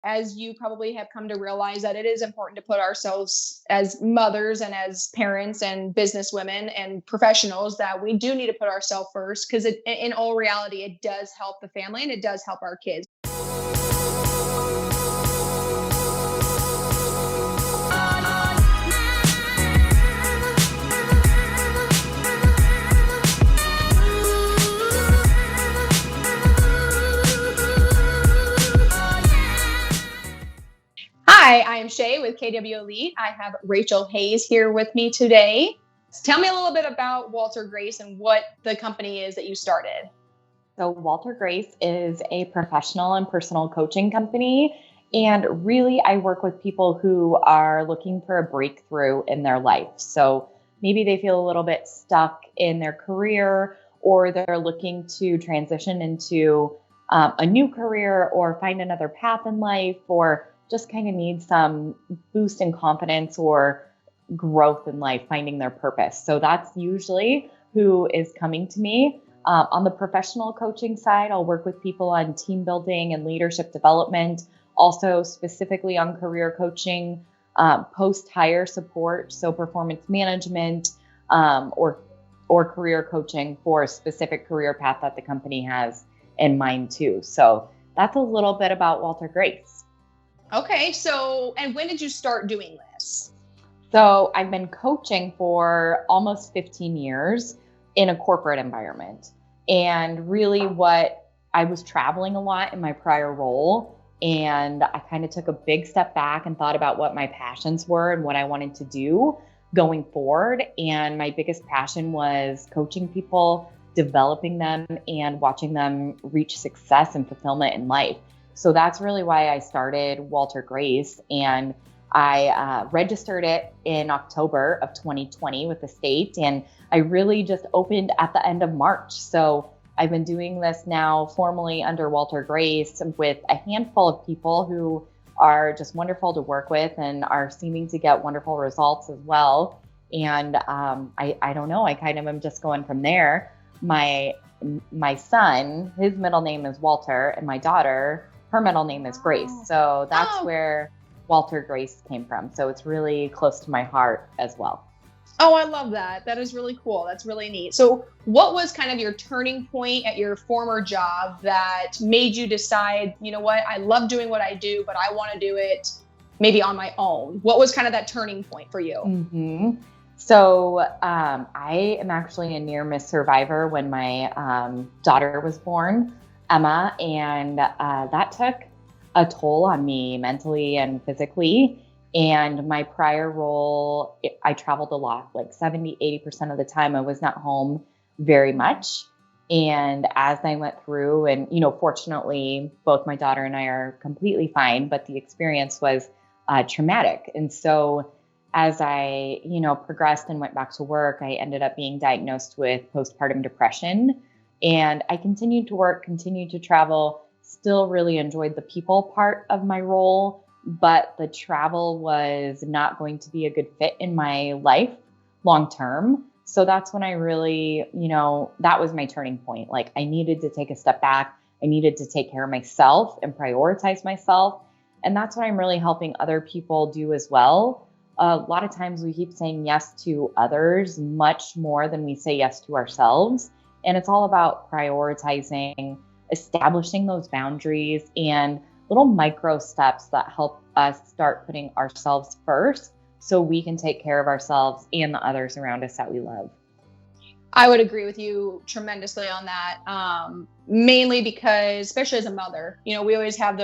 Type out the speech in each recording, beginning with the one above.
as you probably have come to realize that it is important to put ourselves as mothers and as parents and business women and professionals, that we do need to put ourselves first, because in all reality, it does help the family and it does help our kids. Hi, I am Shae with kwELITE. I have Rachel Hayes here with me today. Tell me a little bit about Walter Grace and what the company is that you started. So Walter Grace is a professional and personal coaching company. And really, I work with people who are looking for a breakthrough in their life. So maybe they feel a little bit stuck in their career, or they're looking to transition into a new career or find another path in life, or just kind of need some boost in confidence or growth in life, finding their purpose. So that's usually who is coming to me. On the professional coaching side, I'll work with people on team building and leadership development, also specifically on career coaching, post-hire support, so performance management, or career coaching for a specific career path that the company has in mind too. So that's a little bit about Walter Grace. Okay, so, and when did you start doing this? So I've been coaching for almost 15 years in a corporate environment. And really I was traveling a lot in my prior role, and I kind of took a big step back and thought about what my passions were and what I wanted to do going forward. And my biggest passion was coaching people, developing them, and watching them reach success and fulfillment in life. So that's really why I started Walter Grace, and I registered it in October of 2020 with the state, and I really just opened at the end of March. So I've been doing this now formally under Walter Grace with a handful of people who are just wonderful to work with and are seeming to get wonderful results as well. And I don't know, I kind of am just going from there. My son, his middle name is Walter, and my daughter, her middle name is Grace. So that's where Walter Grace came from. So it's really close to my heart as well. Oh, I love that. That is really cool. That's really neat. So what was kind of your turning point at your former job that made you decide, you know what, I love doing what I do, but I want to do it maybe on my own? What was kind of that turning point for you? Mm-hmm. So I am actually a near miss survivor when my daughter was born, Emma, and that took a toll on me mentally and physically. And my prior role, I traveled a lot, like 70-80% of the time I was not home very much. And as I went through, and fortunately both my daughter and I are completely fine, but the experience was traumatic. And so as I progressed and went back to work, I ended up being diagnosed with postpartum depression. And I continued to work, continued to travel, still really enjoyed the people part of my role, but the travel was not going to be a good fit in my life long term. So that's when I really, that was my turning point. Like, I needed to take a step back. I needed to take care of myself and prioritize myself. And that's what I'm really helping other people do as well. A lot of times we keep saying yes to others much more than we say yes to ourselves. And it's all about prioritizing, establishing those boundaries, and little micro steps that help us start putting ourselves first so we can take care of ourselves and the others around us that we love. I would agree with you tremendously on that. Mainly because, especially as a mother, we always have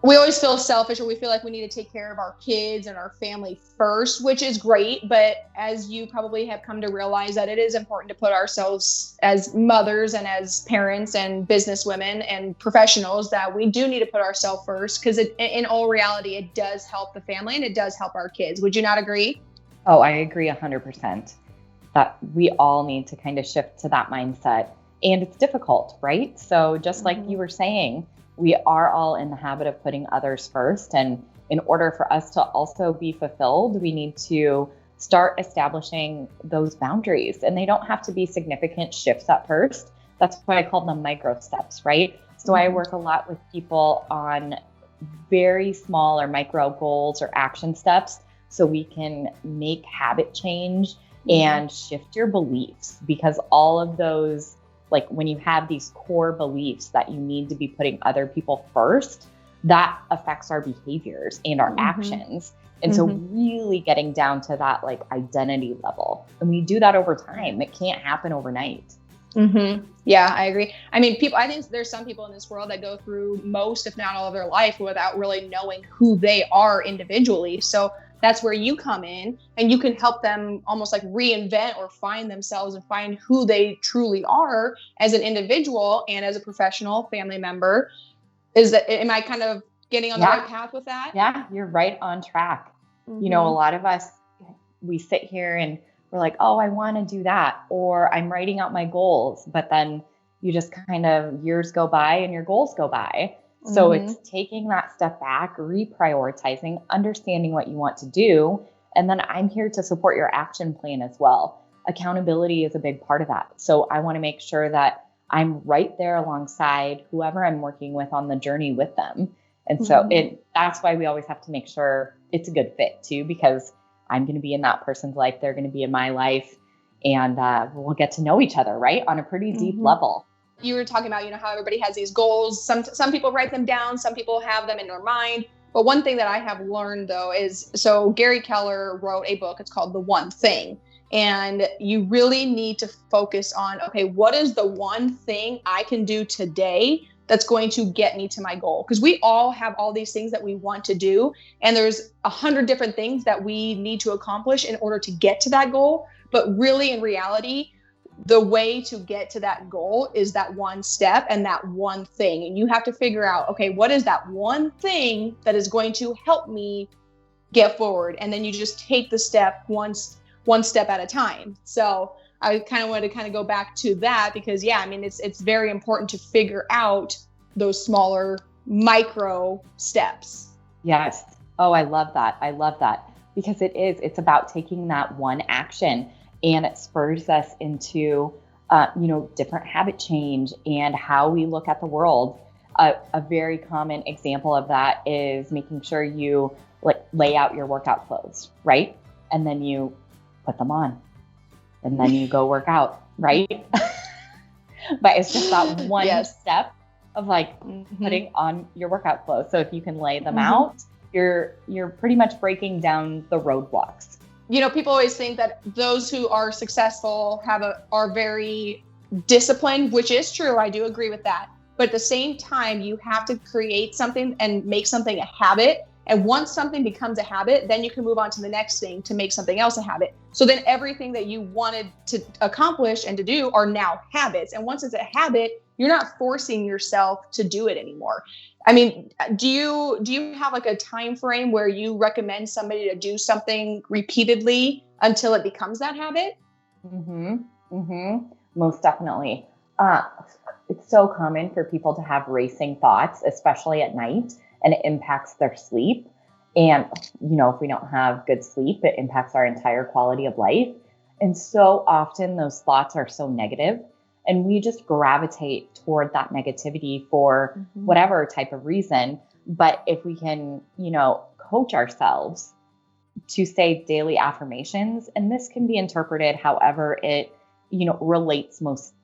we always feel selfish, or we feel like we need to take care of our kids and our family first, which is great. But as you probably have come to realize, that it is important to put ourselves as mothers and as parents and business women and professionals, that we do need to put ourselves first, because in all reality, it does help the family and it does help our kids. Would you not agree? Oh, I agree 100%. That we all need to kind of shift to that mindset. And it's difficult, right? So just like you were saying, we are all in the habit of putting others first. And in order for us to also be fulfilled, we need to start establishing those boundaries. And they don't have to be significant shifts at first. That's why I call them micro steps, right? It's So I work a lot with people on very small or micro goals or action steps so we can make habit change and shift your beliefs, because all of those, like when you have these core beliefs that you need to be putting other people first, that affects our behaviors and our actions. And so really getting down to that like identity level. And we do that over time. It can't happen overnight. Yeah, I agree. I mean, I think there's some people in this world that go through most, if not all of their life without really knowing who they are individually. So that's where you come in and you can help them almost like reinvent or find themselves and find who they truly are as an individual and as a professional family member. Am I kind of getting on the right path with that? Yeah, you're right on track. You know, a lot of us, we sit here and we're like, oh, I want to do that, or I'm writing out my goals, but then you just kind of years go by and your goals go by. So it's taking that step back, reprioritizing, understanding what you want to do. And then I'm here to support your action plan as well. Accountability is a big part of that. So I want to make sure that I'm right there alongside whoever I'm working with on the journey with them. And so that's why we always have to make sure it's a good fit too, because I'm going to be in that person's life. They're going to be in my life, and we'll get to know each other, right? On a pretty deep level. You were talking about, how everybody has these goals. Some people write them down. Some people have them in their mind. But one thing that I have learned though is, so Gary Keller wrote a book. It's called The One Thing. And you really need to focus on, okay, what is the one thing I can do today that's going to get me to my goal? Because we all have all these things that we want to do. And there's 100 different things that we need to accomplish in order to get to that goal. But really, in reality, the way to get to that goal is that one step and that one thing. And you have to figure out, okay, what is that one thing that is going to help me get forward? And then you just take the step one step at a time. So I kind of wanted to go back to that because, it's very important to figure out those smaller micro steps. Yes. Oh, I love that. Because it's about taking that one action, and it spurs us into, different habit change and how we look at the world. A very common example of that is making sure you lay out your workout clothes, right? And then you put them on. And then you go work out, right? But it's just that one step of putting on your workout clothes. So if you can lay them out, you're pretty much breaking down the roadblocks. People always think that those who are successful are very disciplined, which is true. I do agree with that. But at the same time, you have to create something and make something a habit. And once something becomes a habit, then you can move on to the next thing to make something else a habit. So then everything that you wanted to accomplish and to do are now habits. And once it's a habit, you're not forcing yourself to do it anymore. I mean, do you have a time frame where you recommend somebody to do something repeatedly until it becomes that habit? Most definitely. It's so common for people to have racing thoughts, especially at night, and it impacts their sleep. And, if we don't have good sleep, it impacts our entire quality of life. And so often those thoughts are so negative, and we just gravitate toward that negativity for whatever type of reason. But if we can, coach ourselves to say daily affirmations, and this can be interpreted however it, relates most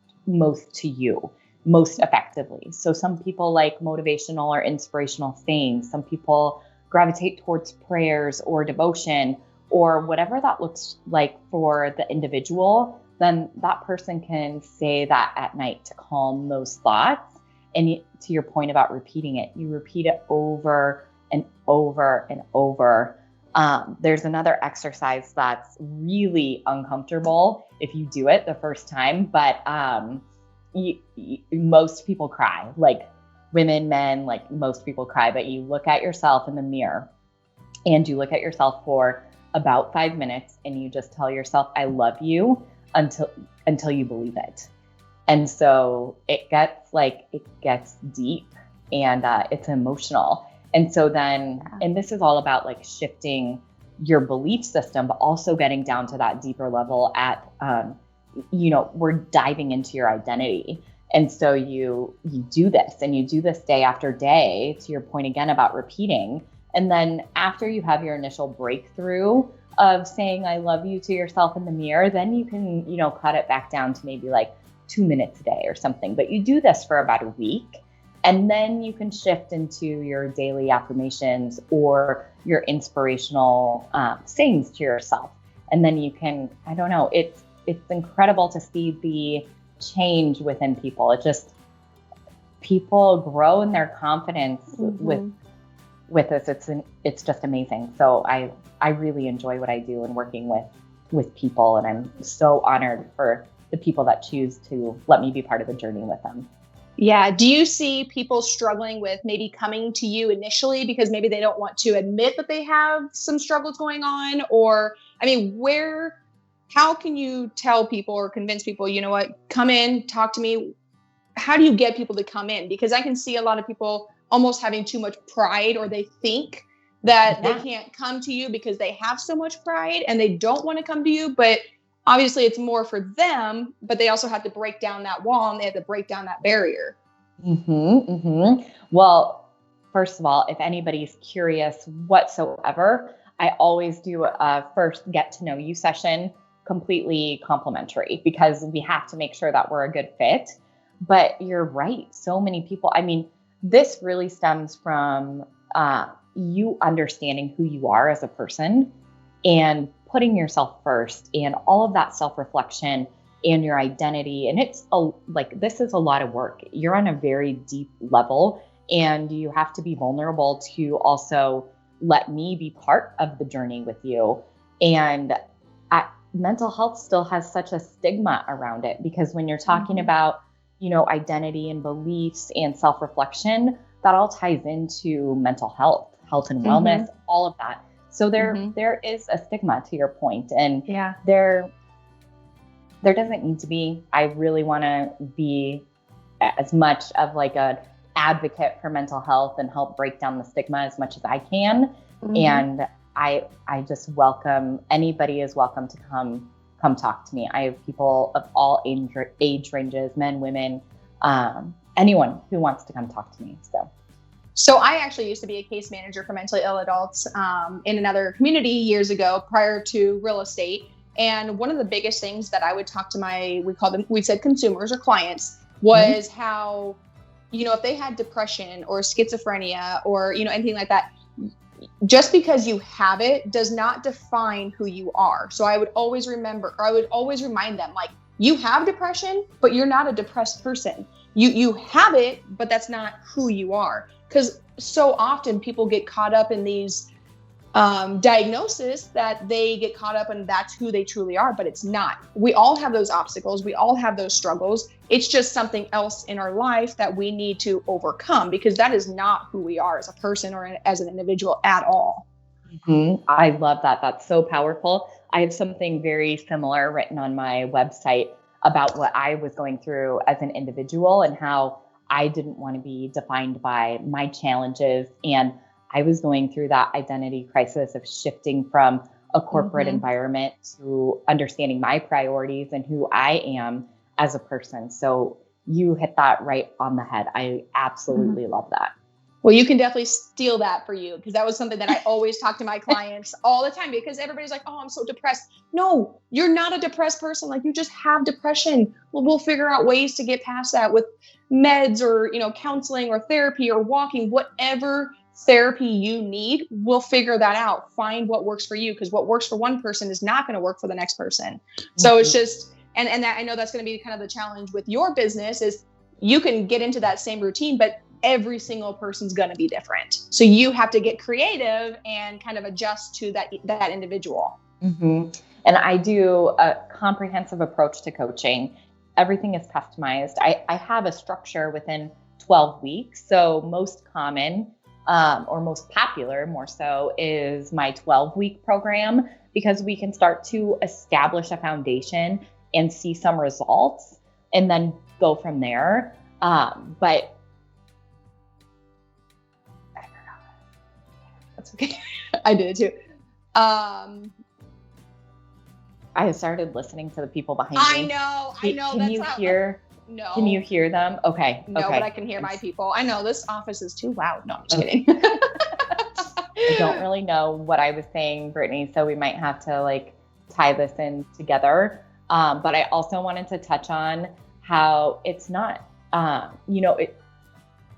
to you, most effectively. So some people like motivational or inspirational sayings. Some people gravitate towards prayers or devotion, or whatever that looks like for the individual. Then that person can say that at night to calm those thoughts. And to your point about repeating it, you repeat it over and over and over. There's another exercise that's really uncomfortable if you do it the first time, but most people cry, women, men, most people cry, but you look at yourself in the mirror and you look at yourself for about 5 minutes and you just tell yourself, I love you, until you believe it. And so it gets deep and it's emotional. And so then, and this is all about shifting your belief system, but also getting down to that deeper level at, we're diving into your identity. And so you do this and you do this day after day, to your point again about repeating. And then after you have your initial breakthrough of saying, I love you to yourself in the mirror, then you can, cut it back down to maybe like 2 minutes a day or something. But you do this for about a week. And then you can shift into your daily affirmations or your inspirational sayings to yourself. And then you can, I don't know, it's incredible to see the change within people. People grow in their confidence with this. It's just amazing. So I really enjoy what I do and working with people. And I'm so honored for the people that choose to let me be part of the journey with them. Yeah. Do you see people struggling with maybe coming to you initially because maybe they don't want to admit that they have some struggles going on? Or, how can you tell people or convince people, you know what, come in, talk to me? How do you get people to come in? Because I can see a lot of people almost having too much pride, or they think that they can't come to you because they have so much pride and they don't want to come to you. But obviously it's more for them, but they also have to break down that wall and they have to break down that barrier. Well, first of all, if anybody's curious whatsoever, I always do a first get to know you session, completely complimentary, because we have to make sure that we're a good fit. But you're right. So many people, this really stems from you understanding who you are as a person and putting yourself first, and all of that self-reflection and your identity. And this is a lot of work. You're on a very deep level, and you have to be vulnerable to also let me be part of the journey with you. And mental health still has such a stigma around it, because when you're talking about, identity and beliefs and self-reflection, that all ties into mental health and wellness, all of that. So there is a stigma, to your point, and there doesn't need to be. I really want to be as much of like an advocate for mental health and help break down the stigma as much as I can. And I just welcome, anybody is welcome to come talk to me. I have people of all age ranges, men, women, anyone who wants to come talk to me. So I actually used to be a case manager for mentally ill adults in another community years ago, prior to real estate. And one of the biggest things that I would talk to we said consumers or clients, was how, if they had depression or schizophrenia or, anything like that, just because you have it does not define who you are. So I would always remind them, like, you have depression, but you're not a depressed person. You have it, but that's not who you are. Because so often people get caught up in these diagnosis that they get caught up and that's who they truly are, but it's not. We all have those obstacles. We all have those struggles. It's just something else in our life that we need to overcome, because that is not who we are as a person or as an individual at all. I love that. That's so powerful. I have something very similar written on my website about what I was going through as an individual and how I didn't want to be defined by my challenges. And I was going through that identity crisis of shifting from a corporate environment to understanding my priorities and who I am as a person. So you hit that right on the head. I absolutely love that. Well, you can definitely steal that for you, because that was something that I always talk to my clients all the time, because everybody's like, oh, I'm so depressed. No, you're not a depressed person. Like, you just have depression. We'll figure out ways to get past that with meds or, counseling or therapy or walking, whatever therapy you need. We'll figure that out. Find what works for you, because what works for one person is not going to work for the next person. So it's just, and that, I know that's going to be kind of the challenge with your business, is you can get into that same routine, but every single person's going to be different. So you have to get creative and kind of adjust to that individual. And I do a comprehensive approach to coaching. Everything is customized. I have a structure within 12 weeks. So most common, or most popular more so, is my 12-week program, because we can start to establish a foundation and see some results and then go from there. But that's okay. I did it too. I started listening to the people behind me. I know. Can you hear No. Can you hear them? Okay. No, okay. but I can hear my people. I know this office is too loud. No, I'm just kidding. I don't really know what I was saying, Brittany, so we might have to like tie this in together. But I also wanted to touch on how it's not,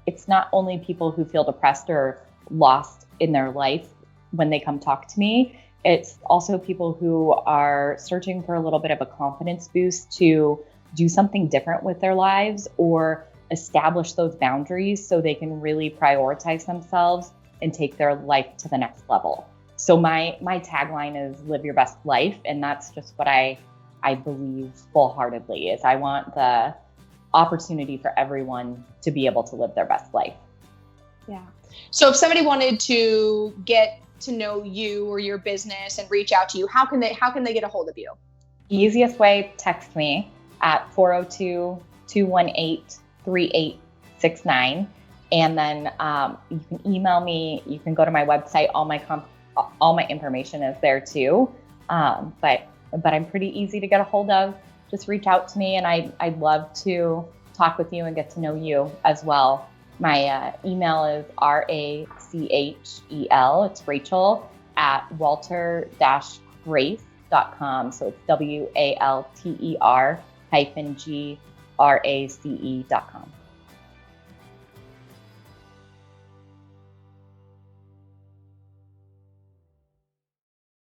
it's not only people who feel depressed or lost in their life when they come talk to me. It's also people who are searching for a little bit of a confidence boost to do something different with their lives or establish those boundaries so they can really prioritize themselves and take their life to the next level. So my tagline is live your best life. And that's just what I believe full-heartedly is I want the opportunity for everyone to be able to live their best life. Yeah. So if somebody wanted to get to know you or your business and reach out to you, how can they get a hold of you? Easiest way, text me at 402-218-3869. And then you can email me, you can go to my website, all my information is there too. But I'm pretty easy to get a hold of. Just reach out to me and I'd love to talk with you and get to know you as well. My email is RACHEL, it's Rachel, at walter-grace.com. So it's WALTER-GRACE.com.